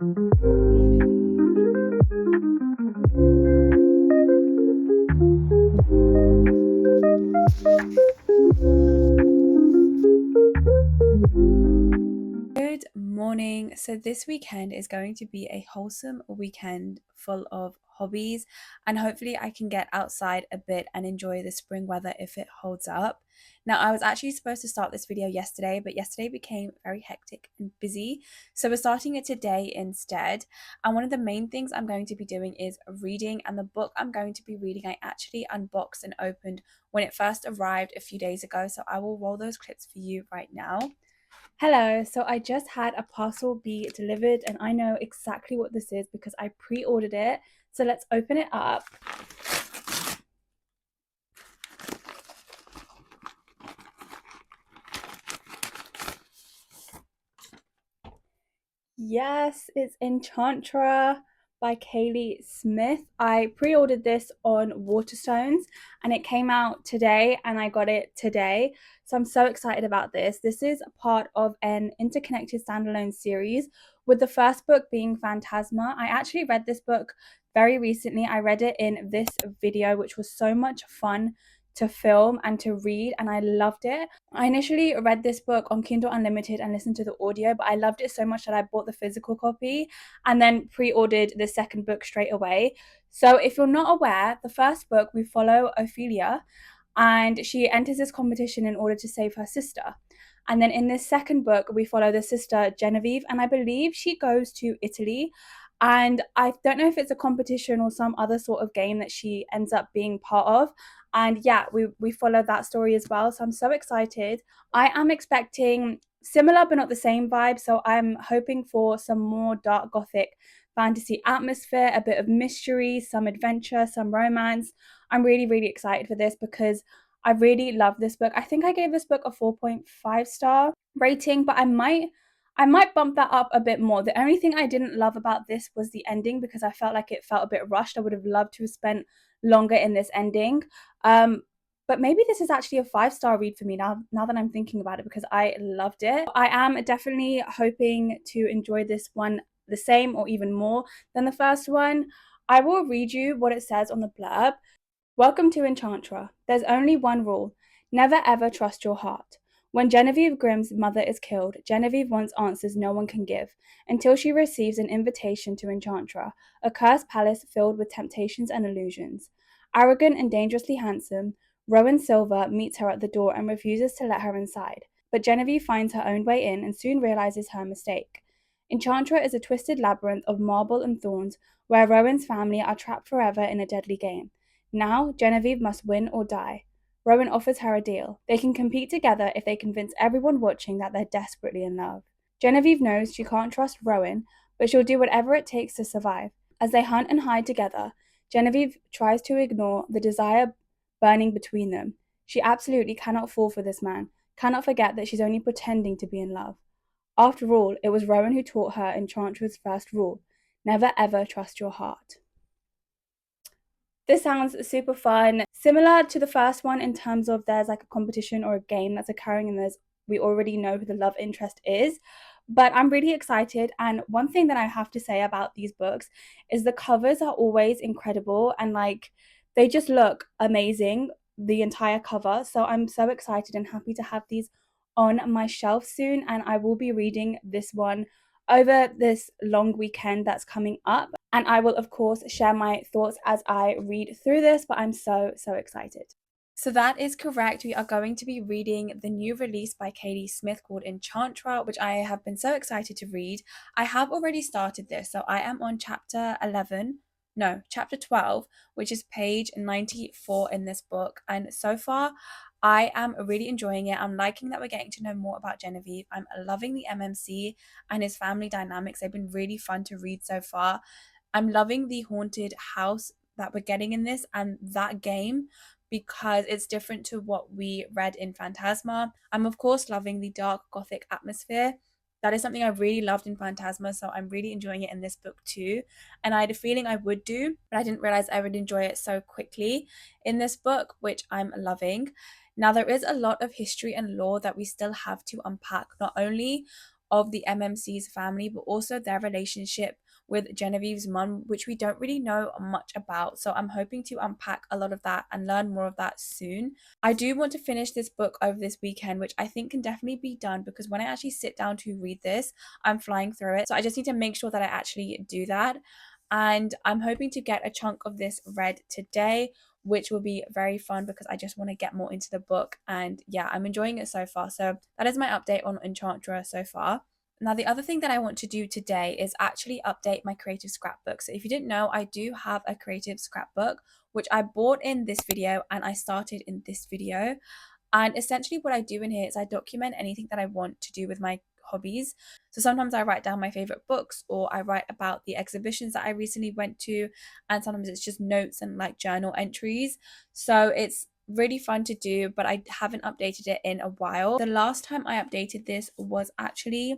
Good morning. So this weekend is going to be a wholesome weekend full of hobbies, and hopefully I can get outside a bit and enjoy the spring weather if it holds up. Now, I was actually supposed to start this video yesterday, but yesterday became very hectic and busy. So we're starting it today instead. And one of the main things I'm going to be doing is reading, and the book I'm going to be reading, I actually unboxed and opened when it first arrived a few days ago. So I will roll those clips for you right now. Hello, so I just had a parcel be delivered and I know exactly what this is because I pre-ordered it. So let's open it up. Yes, it's Enchantra by Kaylee Smith. I pre-ordered this on Waterstones and it came out today and I got it today. So I'm so excited about this. This is part of an interconnected standalone series, with the first book being Phantasma. I actually read this book very recently. I read it in this video, which was so much fun to film and to read, and I loved it. I initially read this book on Kindle Unlimited and listened to the audio, but I loved it so much that I bought the physical copy and then pre-ordered the second book straight away. So if you're not aware, the first book we follow Ophelia, and she enters this competition in order to save her sister. And then in this second book, we follow the sister Genevieve, and I believe she goes to Italy. And I don't know if it's a competition or some other sort of game that she ends up being part of. And yeah, we follow that story as well. So I'm so excited. I am expecting similar but not the same vibe. So I'm hoping for some more dark gothic fantasy atmosphere, a bit of mystery, some adventure, some romance. I'm really, really excited for this because I really love this book. I think I gave this book a 4.5 star rating, but I might bump that up a bit more. The only thing I didn't love about this was the ending because I felt like it felt a bit rushed. I would have loved to have spent longer in this ending. But maybe this is actually a 5 star read for me now that I'm thinking about it, because I loved it. I am definitely hoping to enjoy this one the same or even more than the first one. I will read you what it says on the blurb. Welcome to Enchantra. There's only one rule: never ever trust your heart. When Genevieve Grimm's mother is killed, Genevieve wants answers no one can give, until she receives an invitation to Enchantra, a cursed palace filled with temptations and illusions. Arrogant and dangerously handsome, Rowan Silver meets her at the door and refuses to let her inside, but Genevieve finds her own way in and soon realizes her mistake. Enchantra is a twisted labyrinth of marble and thorns where Rowan's family are trapped forever in a deadly game. Now, Genevieve must win or die. Rowan offers her a deal. They can compete together if they convince everyone watching that they're desperately in love. Genevieve knows she can't trust Rowan, but she'll do whatever it takes to survive. As they hunt and hide together, Genevieve tries to ignore the desire burning between them. She absolutely cannot fall for this man, cannot forget that she's only pretending to be in love. After all, it was Rowan who taught her Enchantra's first rule: never ever trust your heart. This sounds super fun, similar to the first one in terms of there's like a competition or a game that's occurring and we already know who the love interest is. But I'm really excited, and one thing that I have to say about these books is the covers are always incredible and like they just look amazing, the entire cover. So I'm so excited and happy to have these on my shelf soon, and I will be reading this one over this long weekend that's coming up. And I will, of course, share my thoughts as I read through this, but I'm so, so excited. So that is correct. We are going to be reading the new release by Kaylee Smith called Enchantra, which I have been so excited to read. I have already started this, so I am on chapter 12, which is page 94 in this book. And so far, I am really enjoying it. I'm liking that we're getting to know more about Genevieve. I'm loving the MMC and his family dynamics. They've been really fun to read so far. I'm loving the haunted house that we're getting in this and that game, because it's different to what we read in Phantasma. I'm of course loving the dark gothic atmosphere. That is something I really loved in Phantasma, so I'm really enjoying it in this book too. And I had a feeling I would do, but I didn't realize I would enjoy it so quickly in this book, which I'm loving. Now, there is a lot of history and lore that we still have to unpack, not only of the MMC's family, but also their relationship with Genevieve's mum, which we don't really know much about. So I'm hoping to unpack a lot of that and learn more of that soon. I do want to finish this book over this weekend, which I think can definitely be done, because when I actually sit down to read this, I'm flying through it. So I just need to make sure that I actually do that. And I'm hoping to get a chunk of this read today, which will be very fun because I just want to get more into the book. And yeah, I'm enjoying it so far. So that is my update on Enchantra so far. Now, the other thing that I want to do today is actually update my creative scrapbook. So if you didn't know, I do have a creative scrapbook, which I bought in this video and I started in this video. And essentially what I do in here is I document anything that I want to do with my hobbies. So sometimes I write down my favorite books, or I write about the exhibitions that I recently went to, and sometimes it's just notes and like journal entries. So it's really fun to do, but I haven't updated it in a while. The last time I updated this was actually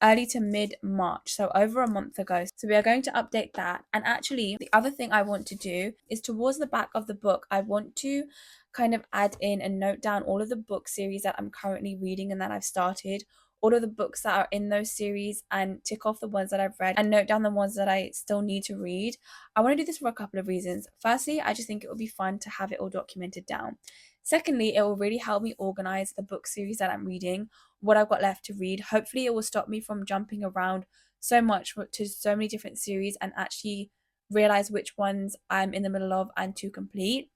early to mid March, so over a month ago. So we are going to update that. And actually, the other thing I want to do is towards the back of the book, I want to kind of add in and note down all of the book series that I'm currently reading and that I've started, all of the books that are in those series, and tick off the ones that I've read and note down the ones that I still need to read. I want to do this for a couple of reasons. Firstly, I just think it would be fun to have it all documented down. Secondly, it will really help me organize the book series that I'm reading, what I've got left to read. Hopefully it will stop me from jumping around so much to so many different series, and actually realize which ones I'm in the middle of and to complete.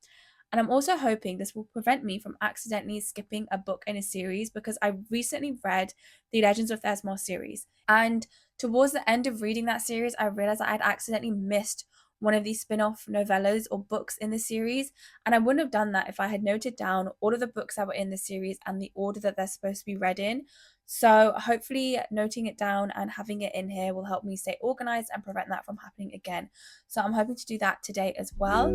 And I'm also hoping this will prevent me from accidentally skipping a book in a series, because I recently read the Legends of Thesmos series. And towards the end of reading that series, I realized that I'd accidentally missed one of these spin-off novellas or books in the series. And I wouldn't have done that if I had noted down all of the books that were in the series and the order that they're supposed to be read in. So hopefully noting it down and having it in here will help me stay organized and prevent that from happening again. So I'm hoping to do that today as well.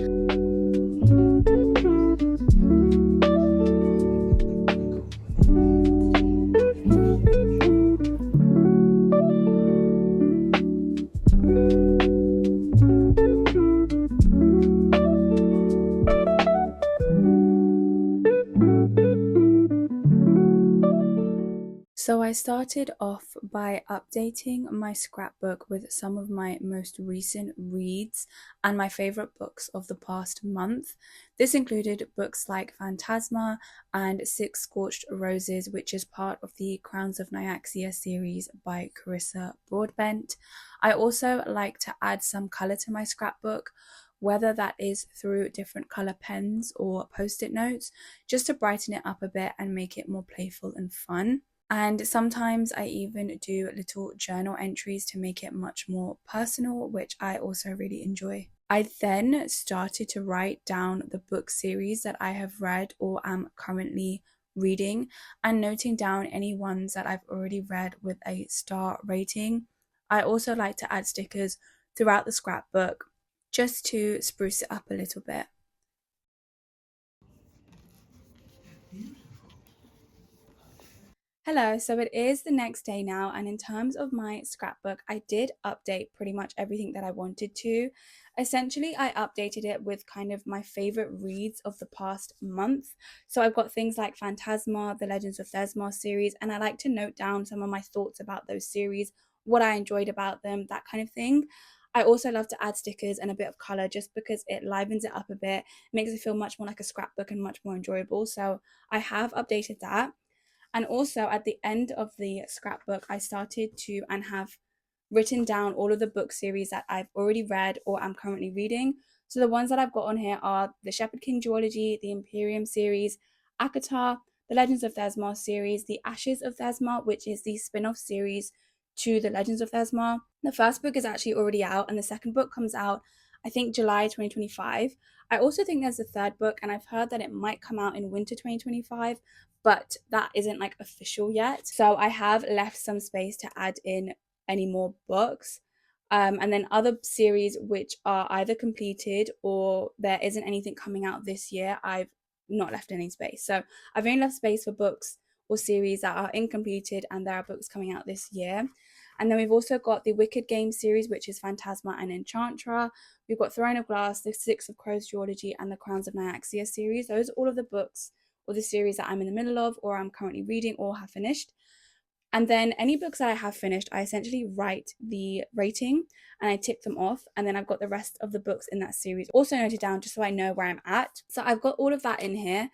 So I started off by updating my scrapbook with some of my most recent reads and my favorite books of the past month. This included books like Phantasma and Six Scorched Roses, which is part of the Crowns of Nyaxia series by Carissa Broadbent. I also like to add some colour to my scrapbook, whether that is through different colour pens or post-it notes, just to brighten it up a bit and make it more playful and fun. And sometimes I even do little journal entries to make it much more personal, which I also really enjoy. I then started to write down the book series that I have read or am currently reading, and noting down any ones that I've already read with a star rating. I also like to add stickers throughout the scrapbook just to spruce it up a little bit. Hello, so it is the next day now, and in terms of my scrapbook, I did update pretty much everything that I wanted to. Essentially, I updated it with kind of my favorite reads of the past month. So I've got things like Phantasma, the Legends of Thesmos series, and I like to note down some of my thoughts about those series, what I enjoyed about them, that kind of thing. I also love to add stickers and a bit of color just because it livens it up a bit, makes it feel much more like a scrapbook and much more enjoyable. So I have updated that. And also at the end of the scrapbook, I started to and have written down all of the book series that I've already read or am currently reading. So the ones that I've got on here are the Shepherd King duology, the Imperium series, Akatar, the Legends of Thesmar series, the Ashes of Thesmar, which is the spin-off series to the Legends of Thesmar. The first book is actually already out, and the second book comes out, I think, July 2025. I also think there's a third book, and I've heard that it might come out in winter 2025, but that isn't like official yet. So I have left some space to add in any more books. And then other series which are either completed or there isn't anything coming out this year, I've not left any space. So I've only left space for books or series that are incompleted, and there are books coming out this year. And then we've also got the Wicked Games series, which is Phantasma and Enchantra. We've got Throne of Glass, the Six of Crows duology, and the Crowns of Nyaxia series. Those are all of the books or the series that I'm in the middle of or I'm currently reading or have finished. And then any books that I have finished, I essentially write the rating and I tick them off. And then I've got the rest of the books in that series also noted down just so I know where I'm at. So I've got all of that in here.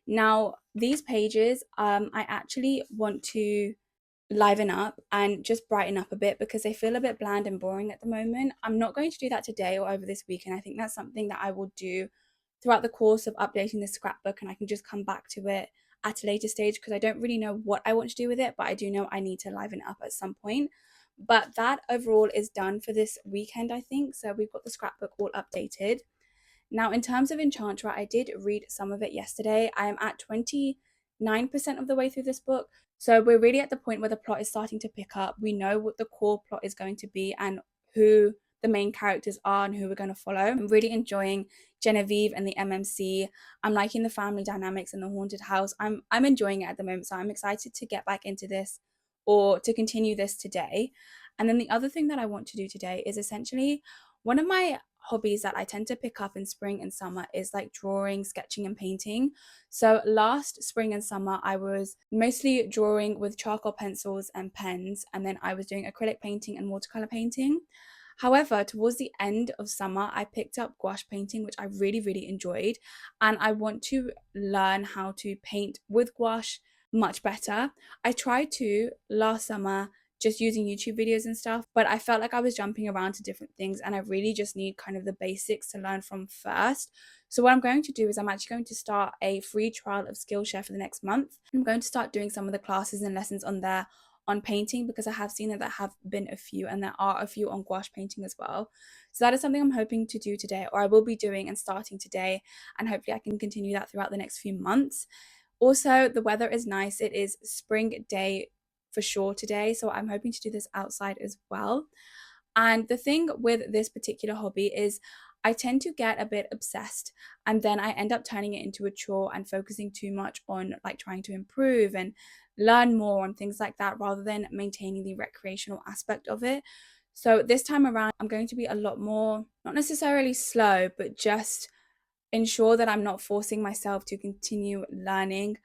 Now, these pages, I actually want to liven up and just brighten up a bit because they feel a bit bland and boring at the moment. I'm not going to do that today or over this weekend. I think that's something that I will do throughout the course of updating the scrapbook, and I can just come back to it at a later stage because I don't really know what I want to do with it, but I do know I need to liven it up at some point. But that overall is done for this weekend, I think. So we've got the scrapbook all updated. Now, in terms of Enchantra, I did read some of it yesterday. I am at 29% of the way through this book. So we're really at the point where the plot is starting to pick up. We know what the core plot is going to be and who the main characters are and who we're going to follow. I'm really enjoying Genevieve and the MMC. I'm liking the family dynamics in the haunted house. I'm enjoying it at the moment, so I'm excited to get back into this or to continue this today. And then the other thing that I want to do today is essentially one of my hobbies that I tend to pick up in spring and summer is like drawing, sketching, and painting. So last spring and summer, I was mostly drawing with charcoal pencils and pens, and then I was doing acrylic painting and watercolor painting. However, towards the end of summer, I picked up gouache painting, which I really, really enjoyed. And I want to learn how to paint with gouache much better. I tried to last summer just using YouTube videos and stuff, but I felt like I was jumping around to different things and I really just need kind of the basics to learn from first. So what I'm going to do is I'm actually going to start a free trial of Skillshare for the next month. I'm going to start doing some of the classes and lessons on there on painting because I have seen that there have been a few and there are a few on gouache painting as well. So that is something I'm hoping to do today, or I will be doing and starting today, and hopefully I can continue that throughout the next few months. Also, the weather is nice. It is spring day for sure today, so I'm hoping to do this outside as well. And the thing with this particular hobby is I tend to get a bit obsessed and then I end up turning it into a chore and focusing too much on like trying to improve and learn more and things like that rather than maintaining the recreational aspect of it. So this time around, I'm going to be a lot more, not necessarily slow, but just ensure that I'm not forcing myself to continue learning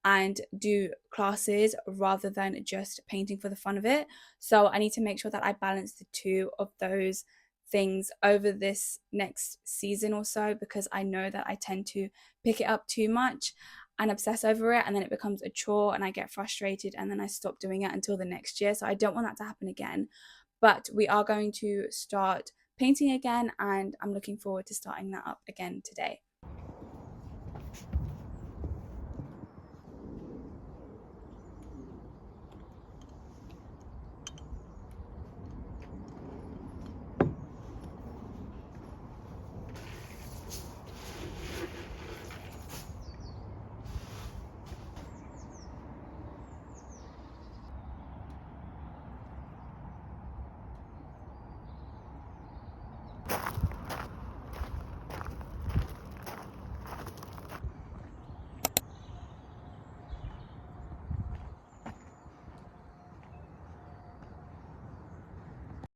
and do classes rather than just painting for the fun of it. So I need to make sure that I balance the two of those things over this next season or so, because I know that I tend to pick it up too much and obsess over it, and then it becomes a chore and I get frustrated and then I stop doing it until the next year. So I don't want that to happen again. But we are going to start painting again, and I'm looking forward to starting that up again today.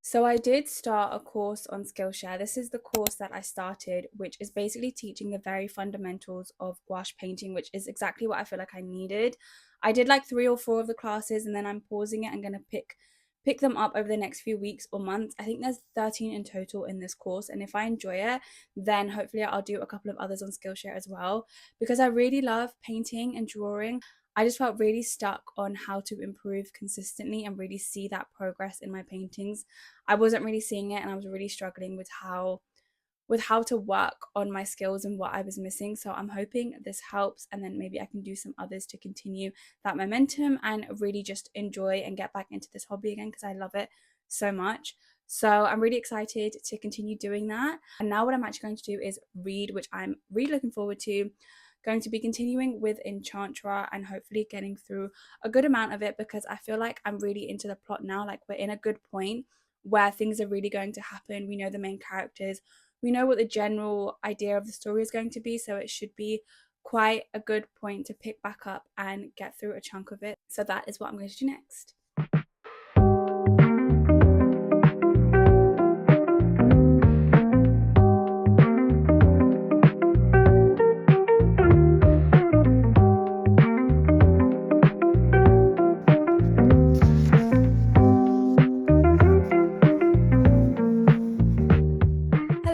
So I did start a course on Skillshare. This is the course that I started, which is basically teaching the very fundamentals of gouache painting, which is exactly what I feel like I needed. I did like 3 or 4 of the classes and then I'm pausing it. I'm going to pick them up over the next few weeks or months. I think there's 13 in total in this course, and if I enjoy it, then hopefully I'll do a couple of others on Skillshare as well, because I really love painting and drawing. I just felt really stuck on how to improve consistently and really see that progress in my paintings. I wasn't really seeing it and I was really struggling with how to work on my skills and what I was missing. So I'm hoping this helps, and then maybe I can do some others to continue that momentum and really just enjoy and get back into this hobby again because I love it so much. So I'm really excited to continue doing that. And now what I'm actually going to do is read, which I'm really looking forward to. Going to be continuing with Enchantra and hopefully getting through a good amount of it because I feel like I'm really into the plot now. Like we're in a good point where things are really going to happen. We know the main characters, we know what the general idea of the story is going to be, so it should be quite a good point to pick back up and get through a chunk of it. So that is what I'm going to do next.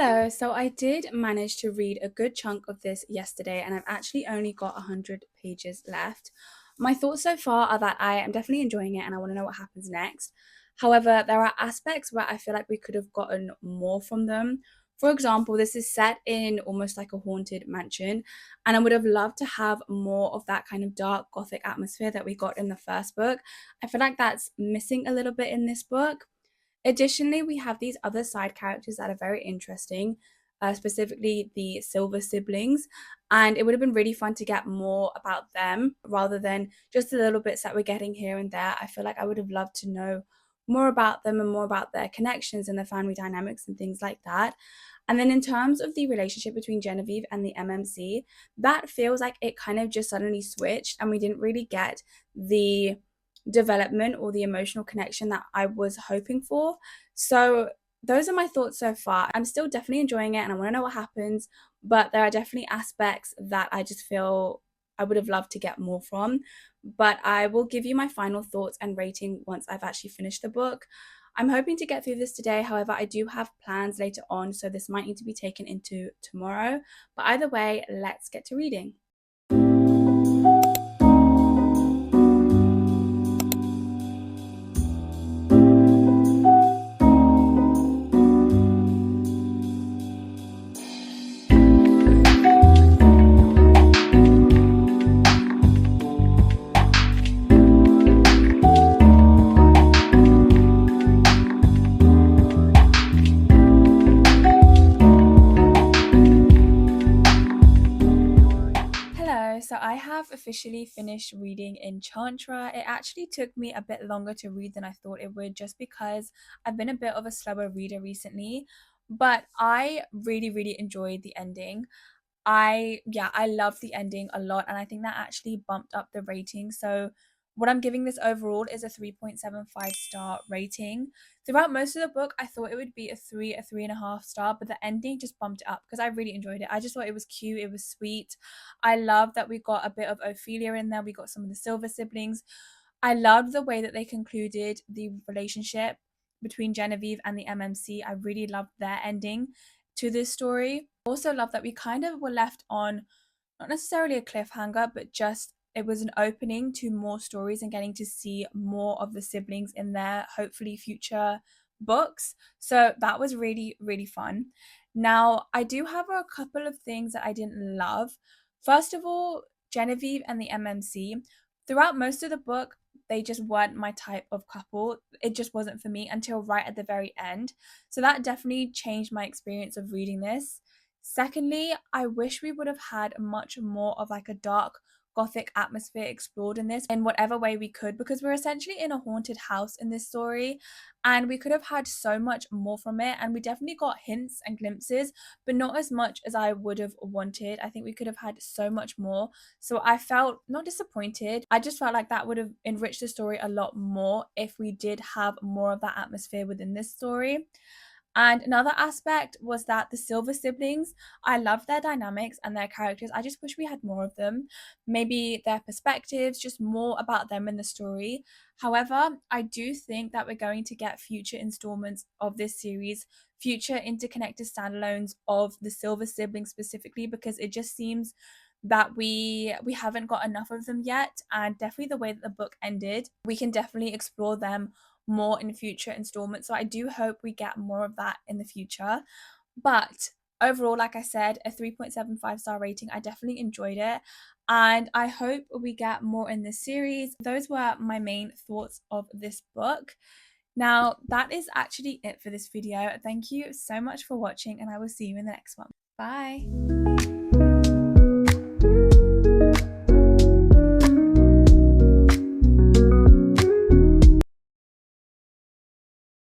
Hello, so I did manage to read a good chunk of this yesterday, and I've actually only got 100 pages left. My thoughts so far are that I am definitely enjoying it and I want to know what happens next. However, there are aspects where I feel like we could have gotten more from them. For example, this is set in almost like a haunted mansion, and I would have loved to have more of that kind of dark gothic atmosphere that we got in the first book. I feel like that's missing a little bit in this book. Additionally, we have these other side characters that are very interesting, specifically the Silver siblings, and it would have been really fun to get more about them rather than just the little bits that we're getting here and there. I feel like I would have loved to know more about them and more about their connections and their family dynamics and things like that. And then in terms of the relationship between Genevieve and the MMC, that feels like it kind of just suddenly switched and we didn't really get the development or the emotional connection that I was hoping for. So those are my thoughts so far. I'm still definitely enjoying it and I want to know what happens, but there are definitely aspects that I just feel I would have loved to get more from. But I will give you my final thoughts and rating once I've actually finished the book. I'm hoping to get through this today. However, I do have plans later on, so this might need to be taken into tomorrow. But either way, let's get to reading. So I have officially finished reading Enchantra. It actually took me a bit longer to read than I thought it would just because I've been a bit of a slower reader recently, but I really enjoyed the ending. I love the ending a lot and I think that actually bumped up the rating. So what I'm giving this overall is a 3.75 star rating. Throughout most of the book, I thought it would be a 3.5 star, but the ending just bumped it up because I really enjoyed it. I just thought it was cute, it was sweet. I love that we got a bit of Ophelia in there. We got some of the Silver siblings. I loved the way that they concluded the relationship between Genevieve and the MMC. I really loved their ending to this story. Also love that we kind of were left on not necessarily a cliffhanger, but just it was an opening to more stories and getting to see more of the siblings in their hopefully future books. So that was really fun. Now, I do have a couple of things that I didn't love. First of all, Genevieve and the MMC. Throughout most of the book, they just weren't my type of couple. It just wasn't for me until right at the very end. So that definitely changed my experience of reading this. Secondly, I wish we would have had much more of like a dark gothic atmosphere explored in this in whatever way we could, because we're essentially in a haunted house in this story and we could have had so much more from it, and we definitely got hints and glimpses but not as much as I would have wanted. I think we could have had so much more, so I felt not disappointed. I just felt like that would have enriched the story a lot more if we did have more of that atmosphere within this story. And another aspect was that the Silver siblings, I loved their dynamics and their characters. I just wish we had more of them. Maybe their perspectives, just more about them in the story. However, I do think that we're going to get future installments of this series, future interconnected standalones of the Silver siblings specifically, because it just seems that we haven't got enough of them yet. And definitely the way that the book ended, we can definitely explore them more in future installments. So I do hope we get more of that in the future. But overall, like I said, a 3.75 star rating. I definitely enjoyed it. And I hope we get more in this series. Those were my main thoughts of this book. Now, that is actually it for this video. Thank you so much for watching, and I will see you in the next one. Bye.